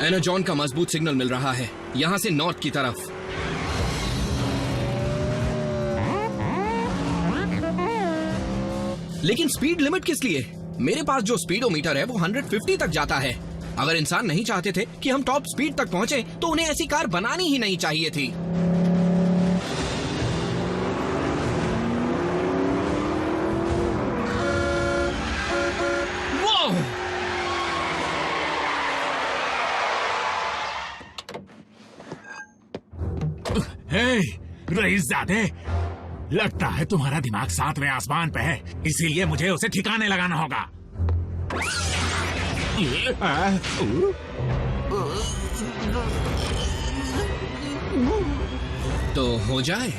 Energon का मजबूत signal मिल रहा है यहाँ से नॉर्थ की तरफ। लेकिन स्पीड लिमिट किस लिए? मेरे पास जो स्पीडोमीटर है वो 150 तक जाता है। अगर इंसान नहीं चाहते थे कि हम टॉप स्पीड तक पहुंचे तो उन्हें ऐसी कार बनानी ही नहीं चाहिए थी। हे, रईसजादे, लगता है तुम्हारा दिमाग 7वें आसमान पे है, इसीलिए मुझे उसे ठिकाने लगाना होगा। तो हो जाए।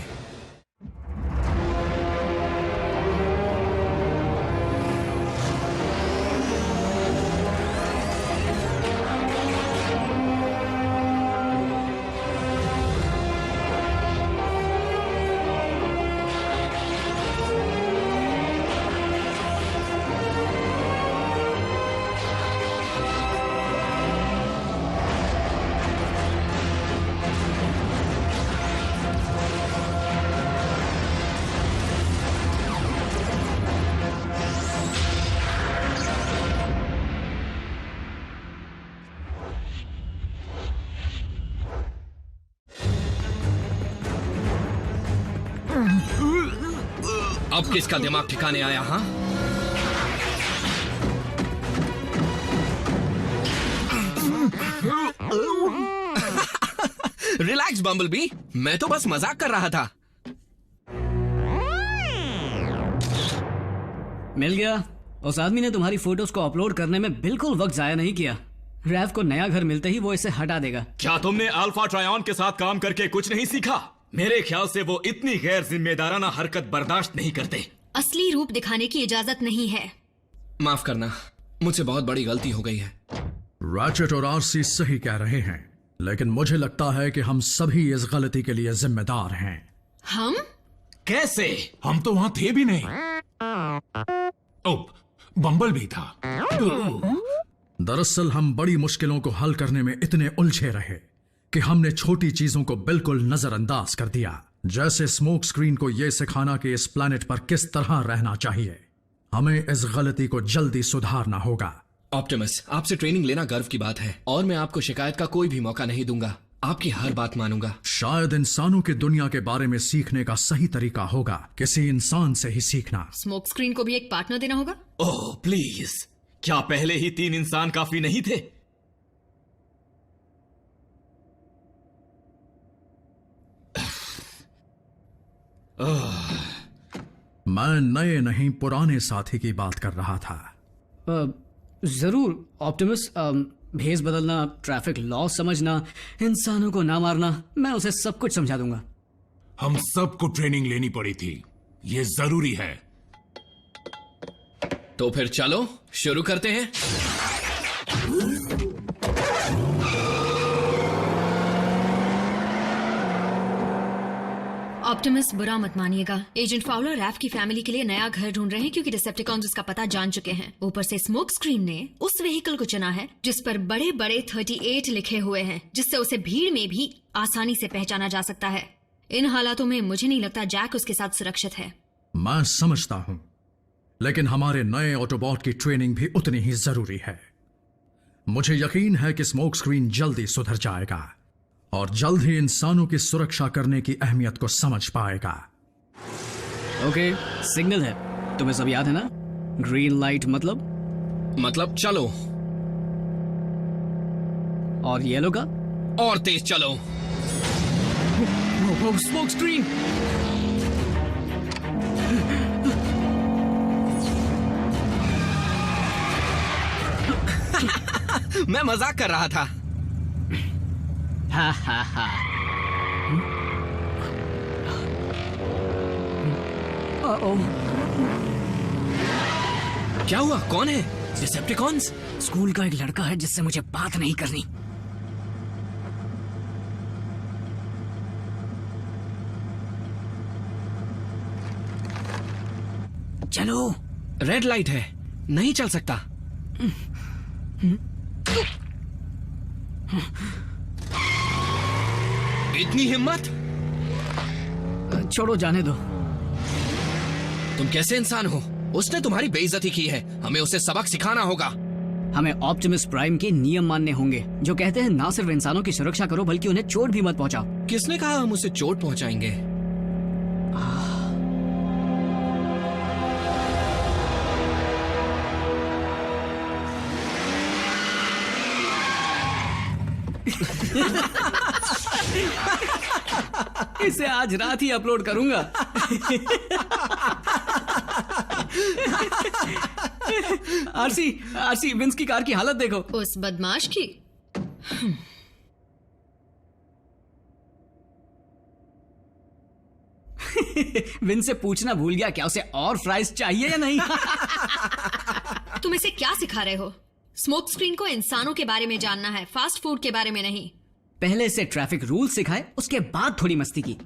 अब किसका दिमाग ठिकाने आया? हाँ, रिलैक्स बम्बलबी, मैं तो बस मजाक कर रहा था। मिल गया। उस आदमी ने तुम्हारी फोटोज को अपलोड करने में बिल्कुल वक्त जाया नहीं किया। रैफ को नया घर मिलते ही वो इसे हटा देगा। क्या तुमने अल्फा ट्रायन के साथ काम करके कुछ नहीं सीखा? मेरे ख्याल से वो इतनी गैर जिम्मेदाराना हरकत बर्दाश्त नहीं करते। असली रूप दिखाने की इजाजत नहीं है। माफ करना, मुझसे बहुत बड़ी गलती हो गई है। रैचेट और आरसी सही कह रहे हैं, लेकिन मुझे लगता है कि हम सभी इस गलती के लिए जिम्मेदार हैं। हम? कैसे? हम तो वहां थे भी नहीं। ओह, बम्बल भी था। दरअसल हम बड़ी मुश्किलों को हल करने में इतने उलझे रहे कि हमने छोटी चीजों को बिल्कुल नजरअंदाज कर दिया। जैसे स्मोक स्क्रीन को यह सिखाना कि इस प्लेनेट पर किस तरह रहना चाहिए। हमें इस गलती को जल्दी सुधारना होगा। ऑप्टिमस, आपसे ट्रेनिंग लेना गर्व की बात है और मैं आपको शिकायत का कोई भी मौका नहीं दूंगा। आपकी हर बात मानूंगा। शायद इंसानों की दुनिया के बारे में सीखने का सही तरीका होगा किसी इंसान से ही सीखना। स्मोक स्क्रीन को भी एक पार्टनर देना होगा। ओह प्लीज, क्या पहले ही 3 इंसान काफी नहीं थे? मैं नए नहीं पुराने साथी की बात कर रहा था। जरूर ऑप्टिमस। भेस बदलना, ट्रैफिक लॉ समझना, इंसानों को ना मारना, मैं उसे सब कुछ समझा दूंगा। हम सबको ट्रेनिंग लेनी पड़ी थी, ये जरूरी है। तो फिर चलो शुरू करते हैं। ऑप्टिमस, बुरा मत मानिएगा, एजेंट फाउलर रैफ की फैमिली के लिए नया घर ढूंढ रहे हैं क्योंकि डिसेप्टिकॉन्स उसका पता जान चुके हैं। ऊपर से स्मोक स्क्रीन ने उस व्हीकल को चुना है जिस पर बड़े बड़े 38 लिखे हुए हैं, जिससे उसे भीड़ में भी आसानी से पहचाना जा सकता है। इन हालातों में मुझे नहीं लगता जैक उसके साथ सुरक्षित है। मैं समझता हूं, लेकिन हमारे नए ऑटोबॉट की ट्रेनिंग भी उतनी ही जरूरी है। मुझे यकीन है कि स्मोक स्क्रीन जल्दी सुधर जाएगा और जल्द ही इंसानों की सुरक्षा करने की अहमियत को समझ पाएगा। ओके, सिग्नल है, तुम्हें सब याद है ना? ग्रीन लाइट मतलब चलो, और येलो का? और तेज चलो। Smoke screen! मैं मजाक कर रहा था। हा हा हा। क्या हुआ? कौन है? डिसेप्टिकॉन्स? स्कूल का एक लड़का है जिससे मुझे बात नहीं करनी। चलो। रेड लाइट है, नहीं चल सकता। इतनी हिम्मत? छोड़ो, जाने दो। तुम कैसे इंसान हो? उसने तुम्हारी बेइज्जती की है, हमें उसे सबक सिखाना होगा। हमें ऑप्टिमस प्राइम के नियम मानने होंगे, जो कहते हैं ना सिर्फ इंसानों की सुरक्षा करो बल्कि उन्हें चोट भी मत पहुंचाओ। किसने कहा हम उसे चोट पहुंचाएंगे? इसे आज रात ही अपलोड करूंगा। आरसी, विंस की कार की हालत देखो। उस बदमाश की। विंस से पूछना भूल गया, क्या उसे और फ्राइज चाहिए या नहीं? तुम इसे क्या सिखा रहे हो? स्मोक स्क्रीन को इंसानों के बारे में जानना है, फास्ट फूड के बारे में नहीं। पहले से ट्रैफिक रूल सिखाए, उसके बाद थोड़ी मस्ती की।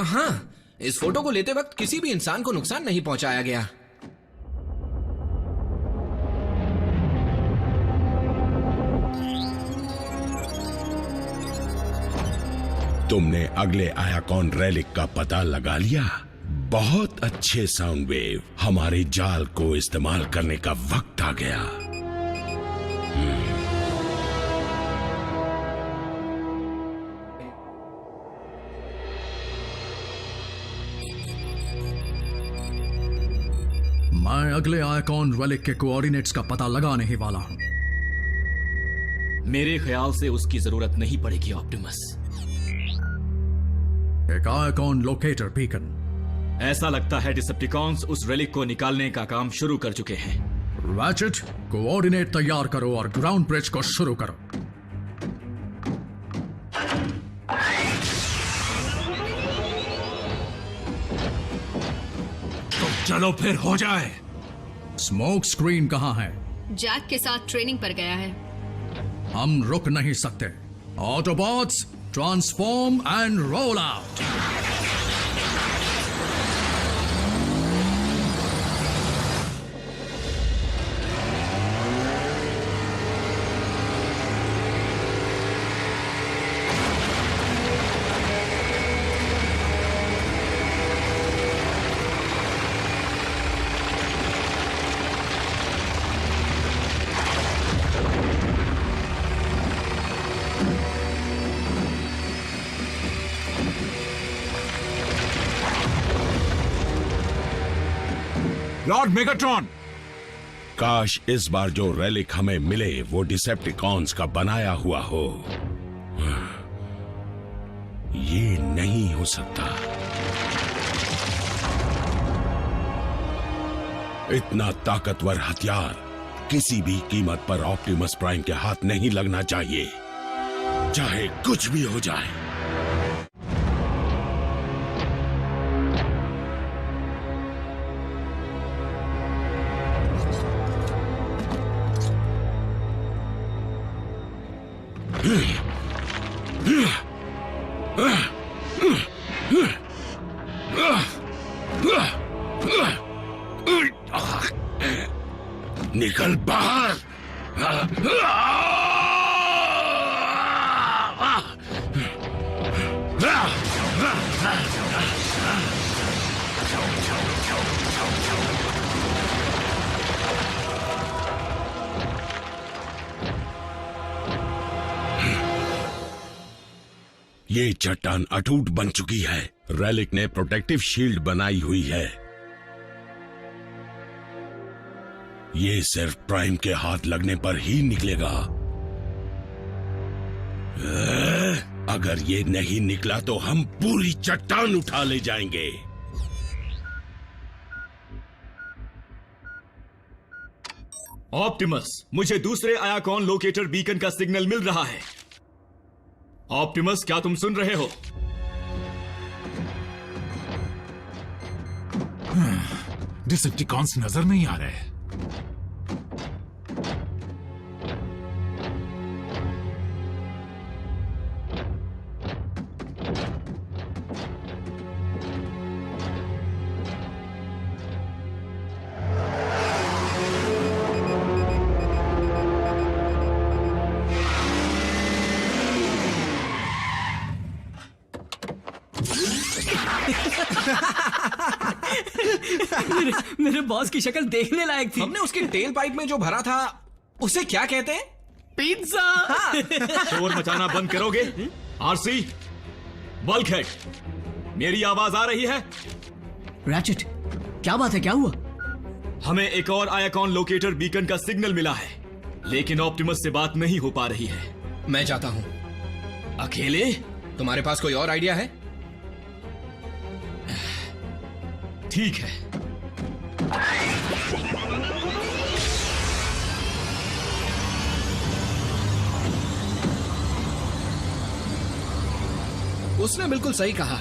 हाँ, इस फोटो को लेते वक्त किसी भी इंसान को नुकसान नहीं पहुंचाया गया। तुमने अगले आयाकॉन रेलिक का पता लगा लिया? बहुत अच्छे साउंड वेव। हमारे जाल को इस्तेमाल करने का वक्त आ गया। मैं अगले आइकॉन रेलिक के कोऑर्डिनेट्स का पता लगाने ही वाला हूं। मेरे ख्याल से उसकी जरूरत नहीं पड़ेगी ऑप्टिमस। एक आइकॉन लोकेटर बीकन। ऐसा लगता है डिसेप्टिकॉन्स उस रेलिक को निकालने का काम शुरू कर चुके हैं। रैचेट, कोऑर्डिनेट तैयार करो और ग्राउंड ब्रिज को शुरू करो। तो चलो फिर हो जाए। स्मोक स्क्रीन कहां है? जैक के साथ ट्रेनिंग पर गया है। हम रुक नहीं सकते। Autobots, transform and roll out. Lord Megatron, काश इस बार जो रेलिक हमें मिले वो डिसेप्टिकॉन्स का बनाया हुआ हो। ये नहीं हो सकता। इतना ताकतवर हथियार किसी भी कीमत पर ऑप्टिमस प्राइम के हाथ नहीं लगना चाहिए, चाहे कुछ भी हो जाए। निकल बाहर। ये चट्टान अटूट बन चुकी है। रेलिक ने प्रोटेक्टिव शील्ड बनाई हुई है। ये सिर्फ प्राइम के हाथ लगने पर ही निकलेगा। अगर ये नहीं निकला तो हम पूरी चट्टान उठा ले जाएंगे। ऑप्टिमस, मुझे दूसरे आयाकॉन लोकेटर बीकन का सिग्नल मिल रहा है। ऑप्टिमस, क्या तुम सुन रहे हो? डिसेप्टिकॉन्स नजर नहीं आ रहे। बॉस की शक्ल देखने लायक थी। हमने उसकी टेल पाइप में जो भरा था उसे क्या कहते हैं? पिज्जा। शोर मचाना बंद करोगे? आरसी, बल्कहेड, मेरी आवाज आ रही है? रैचेट, क्या बात है, क्या हुआ? हमें एक और आयाकॉन लोकेटर बीकन का सिग्नल मिला है, लेकिन ऑप्टिमस से बात नहीं हो पा रही है। मैं जाता हूं। अकेले? तुम्हारे पास कोई और आइडिया है? ठीक है। उसने बिल्कुल सही कहा।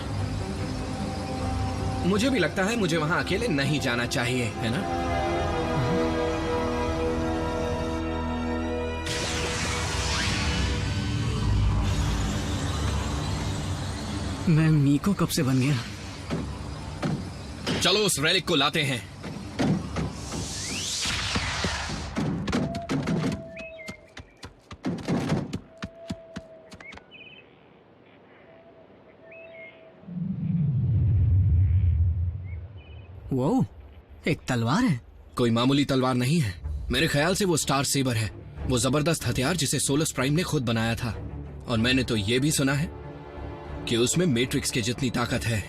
मुझे भी लगता है मुझे वहां अकेले नहीं जाना चाहिए, है ना? मैं मीको कब से बन गया? चलो उस रेलिक को लाते हैं। वो एक तलवार है। कोई मामूली तलवार नहीं है। मेरे ख्याल से वो स्टार सेबर है, वो जबरदस्त हथियार जिसे सोलस प्राइम ने खुद बनाया था। और मैंने तो ये भी सुना है कि उसमें मैट्रिक्स की जितनी ताकत है।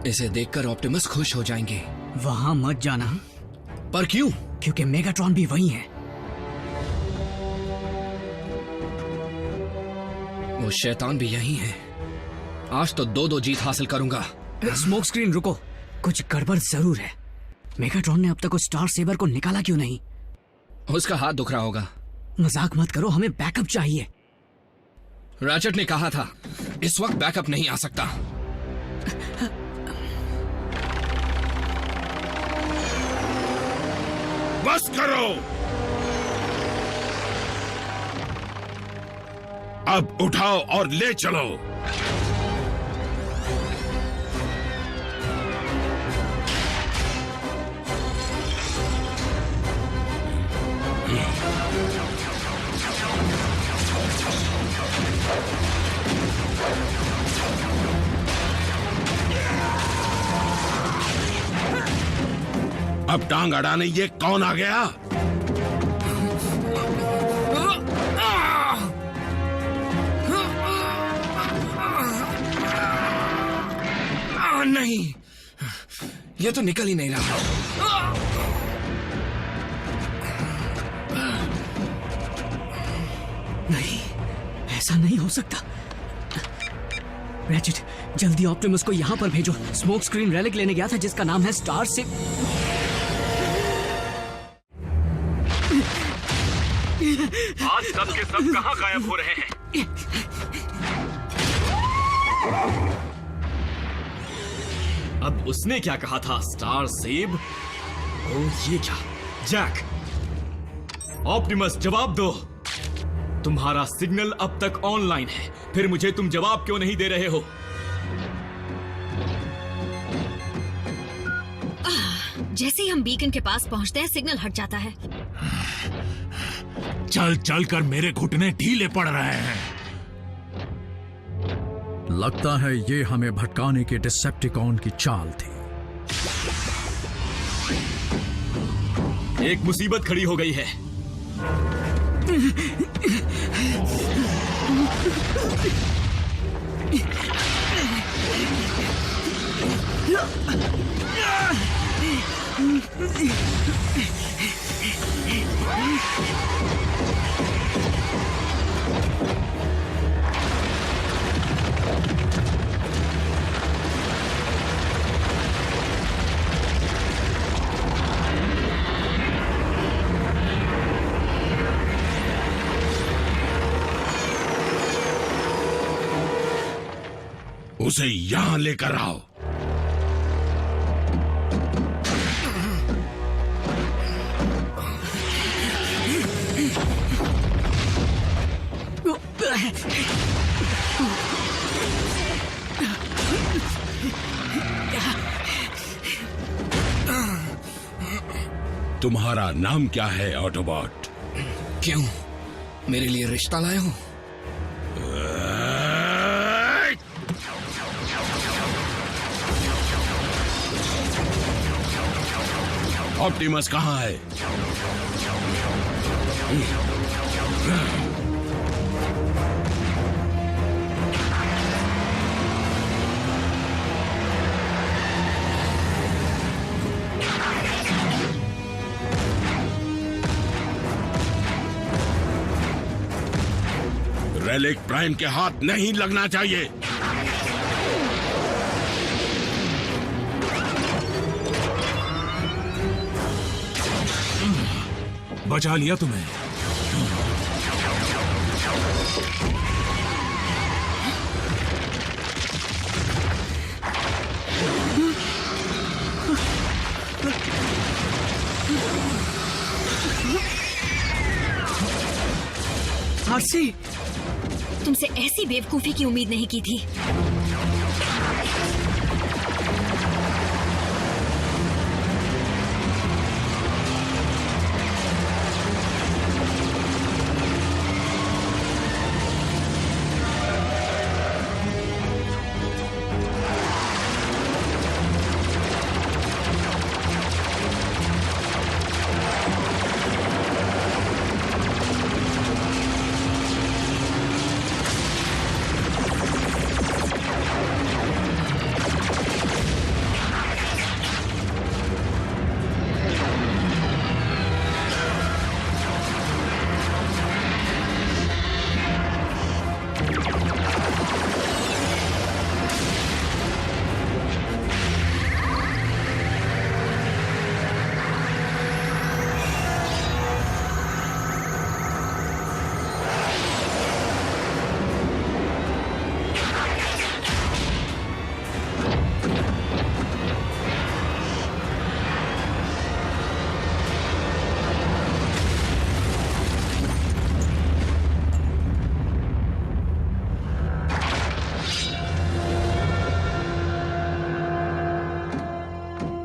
इसे देखकर ऑप्टिमस खुश हो जाएंगे। वहां मत जाना। पर क्यों? क्योंकि मेगाट्रॉन भी वही है। वो शैतान भी यही है। आज तो 2-2 जीत हासिल करूंगा। स्मोक स्क्रीन, रुको, कुछ गड़बड़ जरूर है। मेगाट्रॉन ने अब तक उस स्टार सेबर को निकाला क्यों नहीं? उसका हाथ दुख रहा होगा। मजाक मत करो, हमें बैकअप चाहिए। रैचेट ने कहा था इस वक्त बैकअप नहीं आ सकता। बस करो। अब उठाओ और ले चलो। अब टांग अड़ाने ये कौन आ गया? नहीं, ये तो निकल ही नहीं रहा। नहीं, ऐसा नहीं हो सकता। रैचेट, जल्दी ऑप्टिमस को यहाँ पर भेजो। स्मोक स्क्रीन रेलिक लेने गया था जिसका नाम है स्टार से। आज सब के सब कहाँ गायब हो रहे हैं? अब उसने क्या कहा था? स्टार सेब? ओ ये क्या? जैक, ऑप्टिमस जवाब दो। तुम्हारा सिग्नल अब तक ऑनलाइन है, फिर मुझे तुम जवाब क्यों नहीं दे रहे हो? जैसे ही हम बीकन के पास पहुंचते हैं सिग्नल हट जाता है। चल चल कर मेरे घुटने ढीले पड़ रहे हैं। लगता है ये हमें भटकाने के डिसेप्टिकॉन की चाल थी। एक मुसीबत खड़ी हो गई है। उसे यहां लेकर आओ। तुम्हारा नाम क्या है ऑटोबॉट? क्यों, मेरे लिए रिश्ता लाए हो? ऑप्टिमस कहाँ है? रेलिक प्राइम के हाथ नहीं लगना चाहिए। बचा लिया तुम्हें। आरसी, तुमसे ऐसी बेवकूफी की उम्मीद नहीं की थी।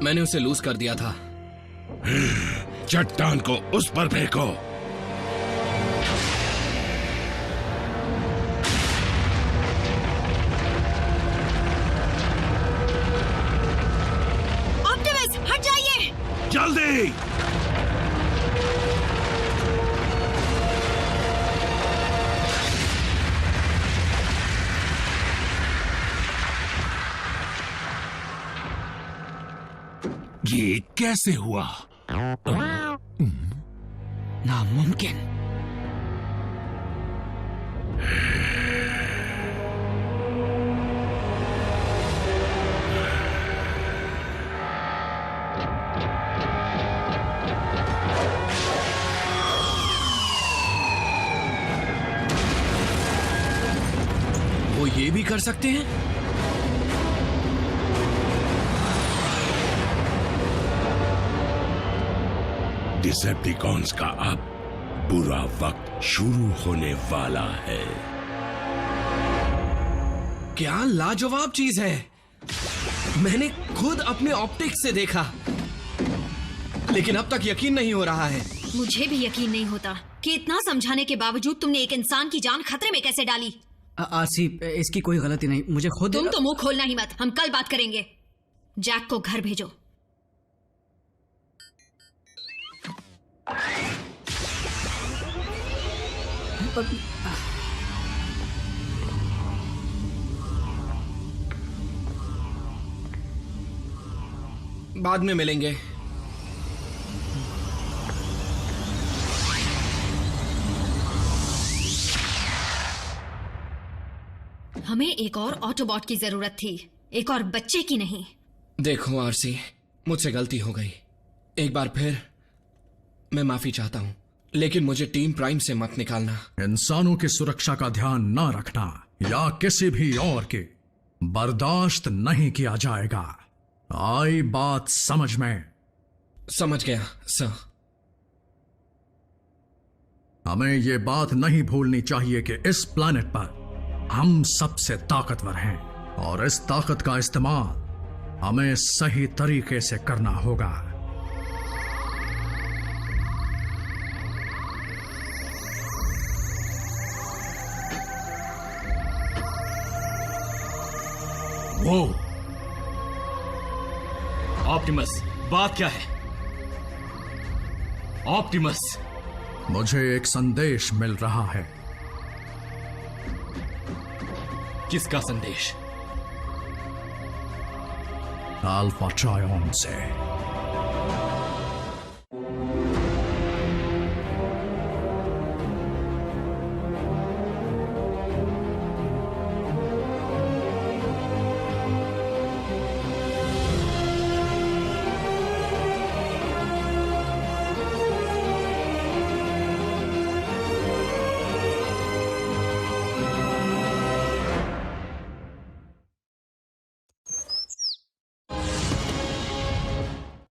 मैंने उसे लूज कर दिया था। चट्टान को उस पर फेंको। ऑप्टिमस, हट जाइए। जल्दी। ये कैसे हुआ? नामुमकिन। वो ये भी कर सकते हैं? डिसेप्टिकॉन्स का अब बुरा वक्त शुरू होने वाला है। क्या लाजवाब चीज है। मैंने खुद अपने ऑप्टिक्स से देखा, लेकिन अब तक यकीन नहीं हो रहा है। मुझे भी यकीन नहीं होता कि इतना समझाने के बावजूद तुमने एक इंसान की जान खतरे में कैसे डाली। आरसी, इसकी कोई गलती नहीं, मुझे खुद। तुम तो मुंह खोलना ही मत, हम कल बात करेंगे। जैक को घर भेजो। बाद में मिलेंगे। हमें एक और ऑटोबॉट की जरूरत थी, एक और बच्चे की नहीं। देखो आरसी, मुझसे गलती हो गई। एक बार फिर मैं माफी चाहता हूं, लेकिन मुझे टीम प्राइम से मत निकालना। इंसानों की सुरक्षा का ध्यान न रखना या किसी भी और की बर्दाश्त नहीं किया जाएगा। आई बात समझ में? समझ गया सर। हमें ये बात नहीं भूलनी चाहिए कि इस प्लैनेट पर हम सबसे ताकतवर हैं और इस ताकत का इस्तेमाल हमें सही तरीके से करना होगा। वो ऑप्टिमस, बात क्या है? ऑप्टिमस, मुझे एक संदेश मिल रहा है। किसका संदेश? अल्फा ट्रायन से।